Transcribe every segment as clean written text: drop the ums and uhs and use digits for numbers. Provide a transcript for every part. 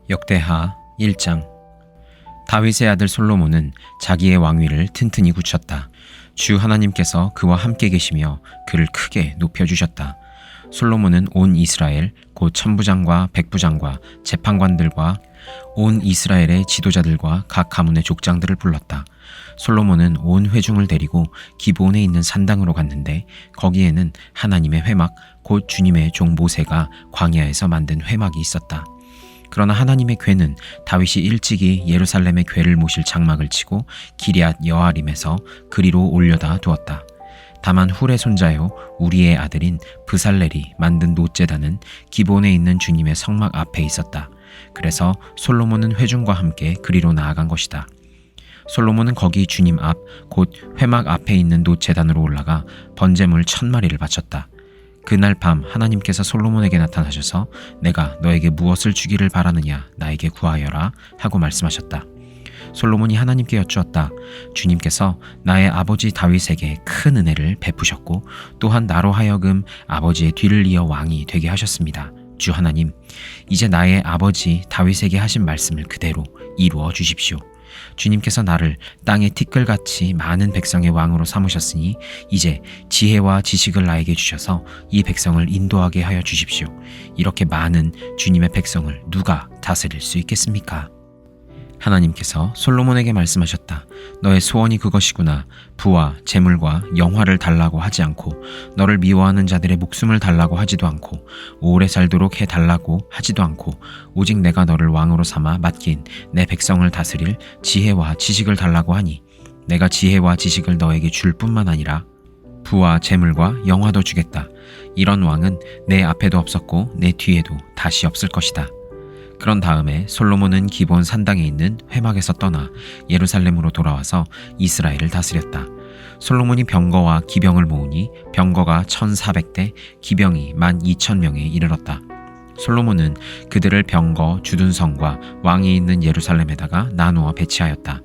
역대하 1장. 다윗의 아들 솔로몬은 자기의 왕위를 튼튼히 굳혔다. 주 하나님께서 그와 함께 계시며 그를 크게 높여주셨다. 솔로몬은 온 이스라엘 곧 천부장과 백부장과 재판관들과 온 이스라엘의 지도자들과 각 가문의 족장들을 불렀다. 솔로몬은 온 회중을 데리고 기브온에 있는 산당으로 갔는데 거기에는 하나님의 회막 곧 주님의 종 모세가 광야에서 만든 회막이 있었다. 그러나 하나님의 궤는 다윗이 일찍이 예루살렘의 궤를 모실 장막을 치고 기럇 여아림에서 그리로 올려다 두었다. 다만 훌의 손자요 우리의 아들인 브살렐이 만든 놋제단은 기브온에 있는 주님의 성막 앞에 있었다. 그래서 솔로몬은 회중과 함께 그리로 나아간 것이다. 솔로몬은 거기 주님 앞 곧 회막 앞에 있는 놋제단으로 올라가 번제물 1000마리를 바쳤다. 그날 밤 하나님께서 솔로몬에게 나타나셔서 내가 너에게 무엇을 주기를 바라느냐 나에게 구하여라 하고 말씀하셨다. 솔로몬이 하나님께 여쭈었다. 주님께서 나의 아버지 다윗에게 큰 은혜를 베푸셨고 또한 나로 하여금 아버지의 뒤를 이어 왕이 되게 하셨습니다. 주 하나님, 이제 나의 아버지 다윗에게 하신 말씀을 그대로 이루어 주십시오. 주님께서 나를 땅의 티끌같이 많은 백성의 왕으로 삼으셨으니 이제 지혜와 지식을 나에게 주셔서 이 백성을 인도하게 하여 주십시오. 이렇게 많은 주님의 백성을 누가 다스릴 수 있겠습니까? 하나님께서 솔로몬에게 말씀하셨다. 너의 소원이 그것이구나. 부와 재물과 영화를 달라고 하지 않고 너를 미워하는 자들의 목숨을 달라고 하지도 않고 오래 살도록 해달라고 하지도 않고 오직 내가 너를 왕으로 삼아 맡긴 내 백성을 다스릴 지혜와 지식을 달라고 하니 내가 지혜와 지식을 너에게 줄 뿐만 아니라 부와 재물과 영화도 주겠다. 이런 왕은 내 앞에도 없었고 내 뒤에도 다시 없을 것이다. 그런 다음에 솔로몬은 기브온 산당에 있는 회막에서 떠나 예루살렘으로 돌아와서 이스라엘을 다스렸다. 솔로몬이 병거와 기병을 모으니 병거가 1400대, 기병이 12,000명에 이르렀다. 솔로몬은 그들을 병거 주둔성과 왕이 있는 예루살렘에다가 나누어 배치하였다.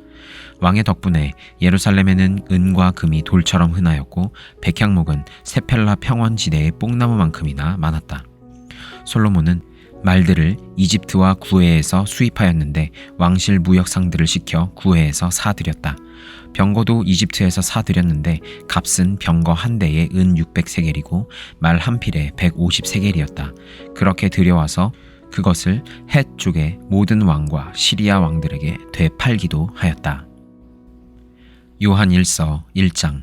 왕의 덕분에 예루살렘에는 은과 금이 돌처럼 흔하였고 백향목은 세펠라 평원지대의 뽕나무만큼이나 많았다. 솔로몬은 말들을 이집트와 구해에서 수입하였는데 왕실 무역상들을 시켜 구해에서 사들였다. 병거도 이집트에서 사들였는데 값은 병거 한 대에 은 600세겔이고 말 한 필에 150세겔이었다. 그렇게 들여와서 그것을 헷 쪽의 모든 왕과 시리아 왕들에게 되팔기도 하였다. 요한 1서 1장.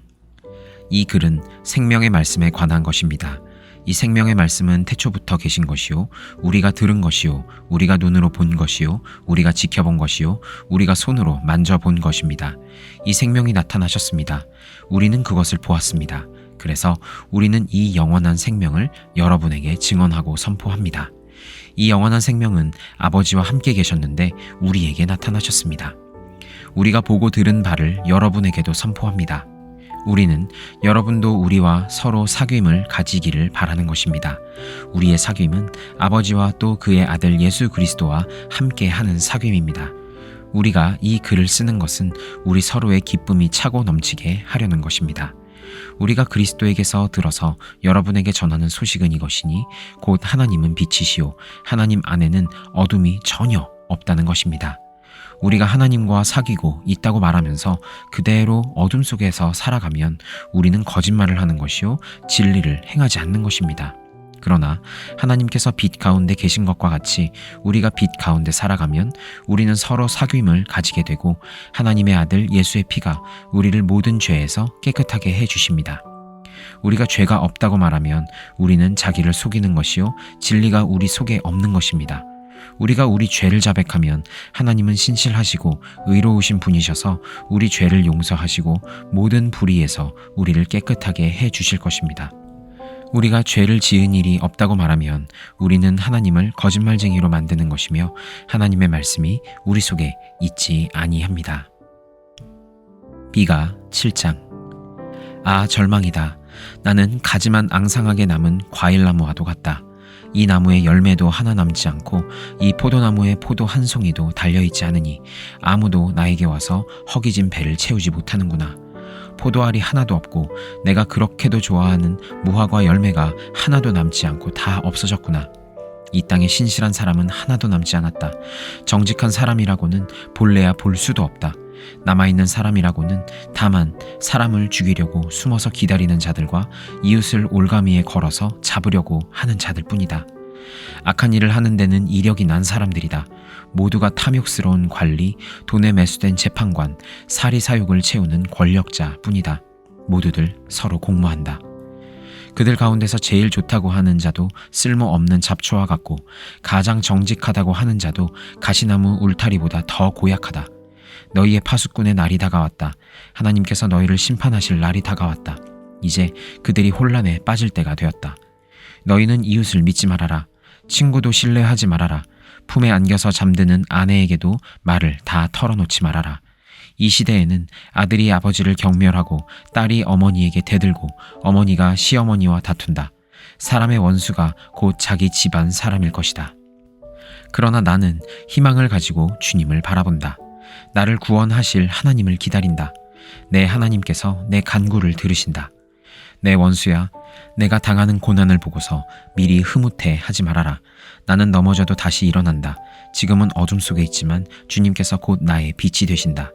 이 글은 생명의 말씀에 관한 것입니다. 이 생명의 말씀은 태초부터 계신 것이요 우리가 들은 것이요 우리가 눈으로 본 것이요 우리가 지켜본 것이요 우리가 손으로 만져본 것입니다. 이 생명이 나타나셨습니다. 우리는 그것을 보았습니다. 그래서 우리는 이 영원한 생명을 여러분에게 증언하고 선포합니다. 이 영원한 생명은 아버지와 함께 계셨는데 우리에게 나타나셨습니다. 우리가 보고 들은 바를 여러분에게도 선포합니다. 우리는 여러분도 우리와 서로 사귐을 가지기를 바라는 것입니다. 우리의 사귐은 아버지와 또 그의 아들 예수 그리스도와 함께 하는 사귐입니다. 우리가 이 글을 쓰는 것은 우리 서로의 기쁨이 차고 넘치게 하려는 것입니다. 우리가 그리스도에게서 들어서 여러분에게 전하는 소식은 이것이니 곧 하나님은 빛이시요 하나님 안에는 어둠이 전혀 없다는 것입니다. 우리가 하나님과 사귀고 있다고 말하면서 그대로 어둠 속에서 살아가면 우리는 거짓말을 하는 것이요 진리를 행하지 않는 것입니다. 그러나 하나님께서 빛 가운데 계신 것과 같이 우리가 빛 가운데 살아가면 우리는 서로 사귐을 가지게 되고 하나님의 아들 예수의 피가 우리를 모든 죄에서 깨끗하게 해주십니다. 우리가 죄가 없다고 말하면 우리는 자기를 속이는 것이요 진리가 우리 속에 없는 것입니다. 우리가 우리 죄를 자백하면 하나님은 신실하시고 의로우신 분이셔서 우리 죄를 용서하시고 모든 불의에서 우리를 깨끗하게 해 주실 것입니다. 우리가 죄를 지은 일이 없다고 말하면 우리는 하나님을 거짓말쟁이로 만드는 것이며 하나님의 말씀이 우리 속에 있지 아니합니다. 비가 7장. 아, 절망이다. 나는 가지만 앙상하게 남은 과일나무와도 같다. 이 나무의 열매도 하나 남지 않고 이 포도나무의 포도 한 송이도 달려있지 않으니 아무도 나에게 와서 허기진 배를 채우지 못하는구나. 포도알이 하나도 없고 내가 그렇게도 좋아하는 무화과 열매가 하나도 남지 않고 다 없어졌구나. 이 땅에 신실한 사람은 하나도 남지 않았다. 정직한 사람이라고는 볼래야 볼 수도 없다. 남아있는 사람이라고는 다만 사람을 죽이려고 숨어서 기다리는 자들과 이웃을 올가미에 걸어서 잡으려고 하는 자들 뿐이다. 악한 일을 하는 데는 이력이 난 사람들이다. 모두가 탐욕스러운 관리, 돈에 매수된 재판관, 사리사욕을 채우는 권력자 뿐이다. 모두들 서로 공모한다. 그들 가운데서 제일 좋다고 하는 자도 쓸모없는 잡초와 같고 가장 정직하다고 하는 자도 가시나무 울타리보다 더 고약하다. 너희의 파수꾼의 날이 다가왔다. 하나님께서 너희를 심판하실 날이 다가왔다. 이제 그들이 혼란에 빠질 때가 되었다. 너희는 이웃을 믿지 말아라. 친구도 신뢰하지 말아라. 품에 안겨서 잠드는 아내에게도 말을 다 털어놓지 말아라. 이 시대에는 아들이 아버지를 경멸하고 딸이 어머니에게 대들고 어머니가 시어머니와 다툰다. 사람의 원수가 곧 자기 집안 사람일 것이다. 그러나 나는 희망을 가지고 주님을 바라본다. 나를 구원하실 하나님을 기다린다. 내 하나님께서 내 간구를 들으신다. 내 원수야, 내가 당하는 고난을 보고서 미리 흐뭇해 하지 말아라. 나는 넘어져도 다시 일어난다. 지금은 어둠 속에 있지만 주님께서 곧 나의 빛이 되신다.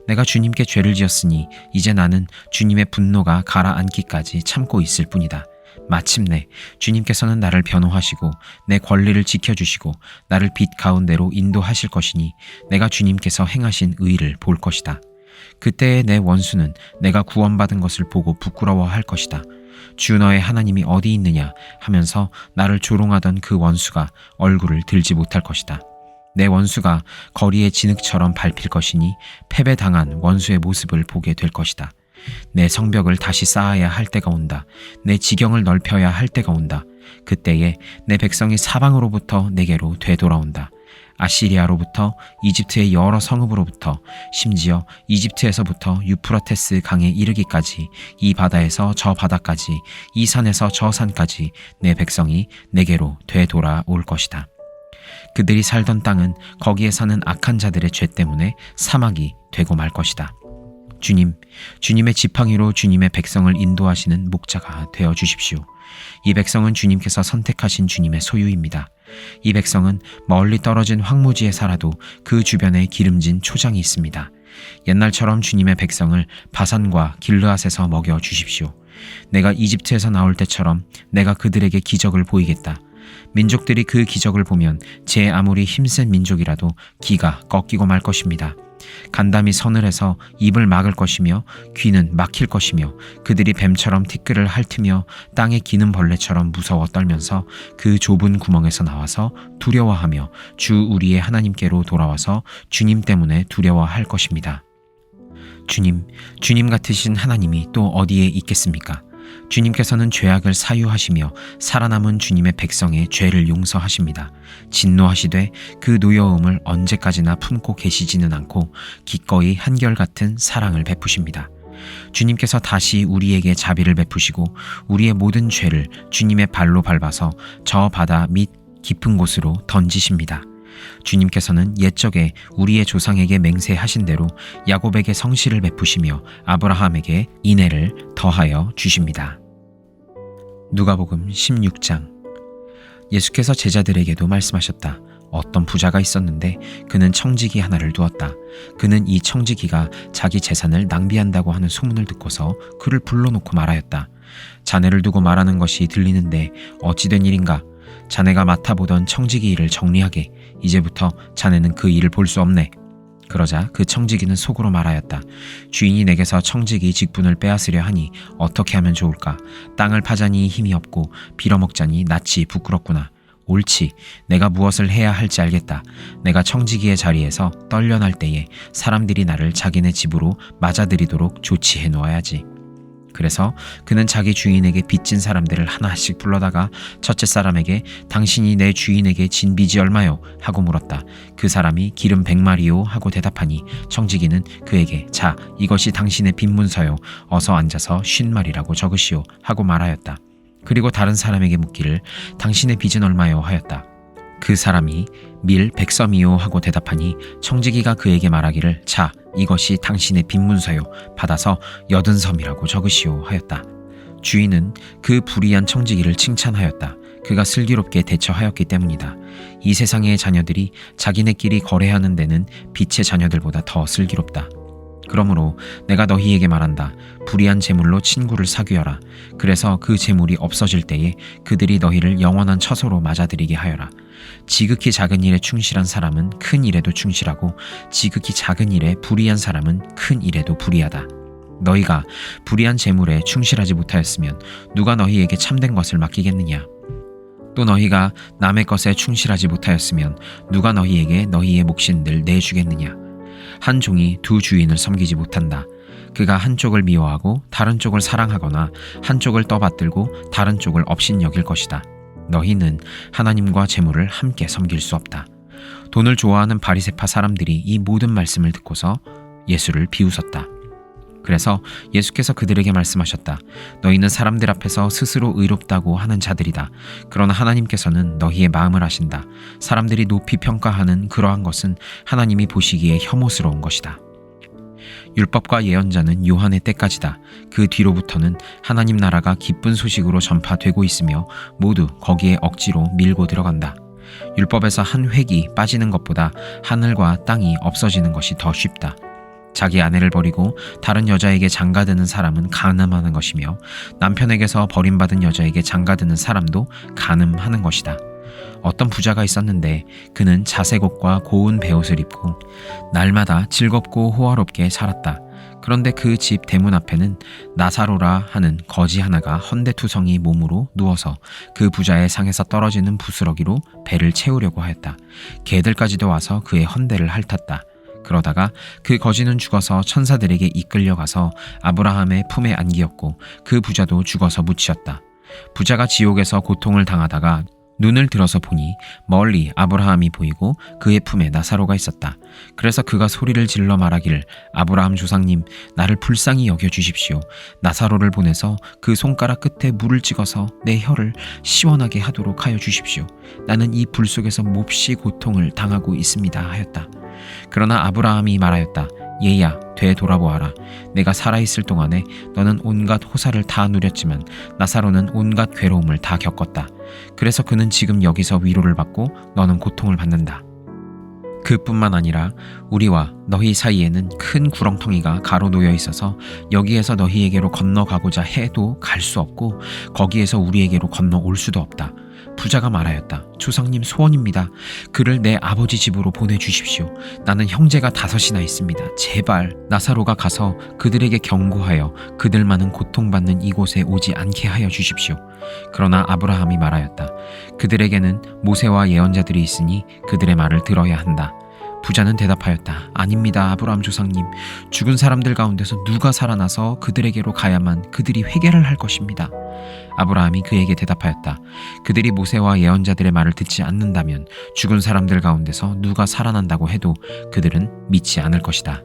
내가 주님께 죄를 지었으니 이제 나는 주님의 분노가 가라앉기까지 참고 있을 뿐이다. 마침내 주님께서는 나를 변호하시고 내 권리를 지켜주시고 나를 빛 가운데로 인도하실 것이니 내가 주님께서 행하신 의를 볼 것이다. 그때의 내 원수는 내가 구원받은 것을 보고 부끄러워할 것이다. 주 너의 하나님이 어디 있느냐 하면서 나를 조롱하던 그 원수가 얼굴을 들지 못할 것이다. 내 원수가 거리의 진흙처럼 밟힐 것이니 패배당한 원수의 모습을 보게 될 것이다. 내 성벽을 다시 쌓아야 할 때가 온다. 내 지경을 넓혀야 할 때가 온다. 그때에 내 백성이 사방으로부터 내게로 되돌아온다. 아시리아로부터, 이집트의 여러 성읍으로부터, 심지어 이집트에서부터 유프라테스 강에 이르기까지, 이 바다에서 저 바다까지, 이 산에서 저 산까지 내 백성이 내게로 되돌아올 것이다. 그들이 살던 땅은 거기에 사는 악한 자들의 죄 때문에 사막이 되고 말 것이다. 주님, 주님의 지팡이로 주님의 백성을 인도하시는 목자가 되어 주십시오. 이 백성은 주님께서 선택하신 주님의 소유입니다. 이 백성은 멀리 떨어진 황무지에 살아도 그 주변에 기름진 초장이 있습니다. 옛날처럼 주님의 백성을 바산과 길르앗에서 먹여 주십시오. 내가 이집트에서 나올 때처럼 내가 그들에게 기적을 보이겠다. 민족들이 그 기적을 보면 제 아무리 힘센 민족이라도 기가 꺾이고 말 것입니다. 간담이 서늘해서 입을 막을 것이며 귀는 막힐 것이며 그들이 뱀처럼 티끌을 핥으며 땅에 기는 벌레처럼 무서워 떨면서 그 좁은 구멍에서 나와서 두려워하며 주 우리의 하나님께로 돌아와서 주님 때문에 두려워할 것입니다. 주님 같으신 하나님이 또 어디에 있겠습니까? 주님께서는 죄악을 사유하시며 살아남은 주님의 백성의 죄를 용서하십니다. 진노하시되 그 노여움을 언제까지나 품고 계시지는 않고 기꺼이 한결같은 사랑을 베푸십니다. 주님께서 다시 우리에게 자비를 베푸시고 우리의 모든 죄를 주님의 발로 밟아서 저 바다 밑 깊은 곳으로 던지십니다. 주님께서는 옛적에 우리의 조상에게 맹세하신 대로 야곱에게 성실을 베푸시며 아브라함에게 인애를 더하여 주십니다. 누가복음 16장. 예수께서 제자들에게도 말씀하셨다. 어떤 부자가 있었는데 그는 청지기 하나를 두었다. 그는 이 청지기가 자기 재산을 낭비한다고 하는 소문을 듣고서 그를 불러놓고 말하였다. 자네를 두고 말하는 것이 들리는데 어찌된 일인가? 자네가 맡아보던 청지기 일을 정리하게. 이제부터 자네는 그 일을 볼 수 없네. 그러자 그 청지기는 속으로 말하였다. 주인이 내게서 청지기 직분을 빼앗으려 하니 어떻게 하면 좋을까? 땅을 파자니 힘이 없고 빌어먹자니 낯이 부끄럽구나. 옳지. 내가 무엇을 해야 할지 알겠다. 내가 청지기의 자리에서 떨려날 때에 사람들이 나를 자기네 집으로 맞아들이도록 조치해 놓아야지. 그래서 그는 자기 주인에게 빚진 사람들을 하나씩 불러다가 첫째 사람에게 당신이 내 주인에게 진 빚이 얼마요? 하고 물었다. 그 사람이 기름 100마리요 하고 대답하니 청지기는 그에게 자, 이것이 당신의 빚문서요. 어서 앉아서 50마리라고 적으시오 하고 말하였다. 그리고 다른 사람에게 묻기를 당신의 빚은 얼마요? 하였다. 그 사람이 밀 100섬이요 하고 대답하니 청지기가 그에게 말하기를 자 이것이 당신의 빈문서요 받아서 80섬이라고 적으시오 하였다. 주인은 그 불의한 청지기를 칭찬하였다. 그가 슬기롭게 대처하였기 때문이다. 이 세상의 자녀들이 자기네끼리 거래하는 데는 빛의 자녀들보다 더 슬기롭다. 그러므로 내가 너희에게 말한다. 불의한 재물로 친구를 사귀어라. 그래서 그 재물이 없어질 때에 그들이 너희를 영원한 처소로 맞아들이게 하여라. 지극히 작은 일에 충실한 사람은 큰 일에도 충실하고 지극히 작은 일에 불의한 사람은 큰 일에도 불의하다. 너희가 불의한 재물에 충실하지 못하였으면 누가 너희에게 참된 것을 맡기겠느냐? 또 너희가 남의 것에 충실하지 못하였으면 누가 너희에게 너희의 몫인들 내주겠느냐? 한 종이 두 주인을 섬기지 못한다. 그가 한쪽을 미워하고 다른 쪽을 사랑하거나 한쪽을 떠받들고 다른 쪽을 업신여길 것이다. 너희는 하나님과 재물을 함께 섬길 수 없다. 돈을 좋아하는 바리새파 사람들이 이 모든 말씀을 듣고서 예수를 비웃었다. 그래서 예수께서 그들에게 말씀하셨다. 너희는 사람들 앞에서 스스로 의롭다고 하는 자들이다. 그러나 하나님께서는 너희의 마음을 아신다. 사람들이 높이 평가하는 그러한 것은 하나님이 보시기에 혐오스러운 것이다. 율법과 예언자는 요한의 때까지다. 그 뒤로부터는 하나님 나라가 기쁜 소식으로 전파되고 있으며 모두 거기에 억지로 밀고 들어간다. 율법에서 한 획이 빠지는 것보다 하늘과 땅이 없어지는 것이 더 쉽다. 자기 아내를 버리고 다른 여자에게 장가드는 사람은 간음하는 것이며 남편에게서 버림받은 여자에게 장가드는 사람도 간음하는 것이다. 어떤 부자가 있었는데 그는 자색 옷과 고운 베옷을 입고 날마다 즐겁고 호화롭게 살았다. 그런데 그 집 대문 앞에는 나사로라 하는 거지 하나가 헌데투성이 몸으로 누워서 그 부자의 상에서 떨어지는 부스러기로 배를 채우려고 하였다. 개들까지도 와서 그의 헌대를 핥았다. 그러다가 그 거지는 죽어서 천사들에게 이끌려가서 아브라함의 품에 안기었고 그 부자도 죽어서 묻히었다. 부자가 지옥에서 고통을 당하다가 눈을 들어서 보니 멀리 아브라함이 보이고 그의 품에 나사로가 있었다. 그래서 그가 소리를 질러 말하기를 아브라함 조상님 나를 불쌍히 여겨주십시오. 나사로를 보내서 그 손가락 끝에 물을 찍어서 내 혀를 시원하게 하도록 하여 주십시오. 나는 이 불 속에서 몹시 고통을 당하고 있습니다 하였다. 그러나 아브라함이 말하였다. 얘야 되돌아보아라. 내가 살아있을 동안에 너는 온갖 호사를 다 누렸지만 나사로는 온갖 괴로움을 다 겪었다. 그래서 그는 지금 여기서 위로를 받고 너는 고통을 받는다. 그뿐만 아니라 우리와 너희 사이에는 큰 구렁텅이가 가로놓여 있어서 여기에서 너희에게로 건너가고자 해도 갈 수 없고 거기에서 우리에게로 건너올 수도 없다. 부자가 말하였다. 조상님 소원입니다. 그를 내 아버지 집으로 보내주십시오. 나는 형제가 5이나 있습니다. 제발 나사로가 가서 그들에게 경고하여 그들 많은 고통받는 이곳에 오지 않게 하여 주십시오. 그러나 아브라함이 말하였다. 그들에게는 모세와 예언자들이 있으니 그들의 말을 들어야 한다. 부자는 대답하였다. 아닙니다 아브라함 조상님. 죽은 사람들 가운데서 누가 살아나서 그들에게로 가야만 그들이 회개를 할 것입니다. 아브라함이 그에게 대답하였다. 그들이 모세와 예언자들의 말을 듣지 않는다면 죽은 사람들 가운데서 누가 살아난다고 해도 그들은 믿지 않을 것이다.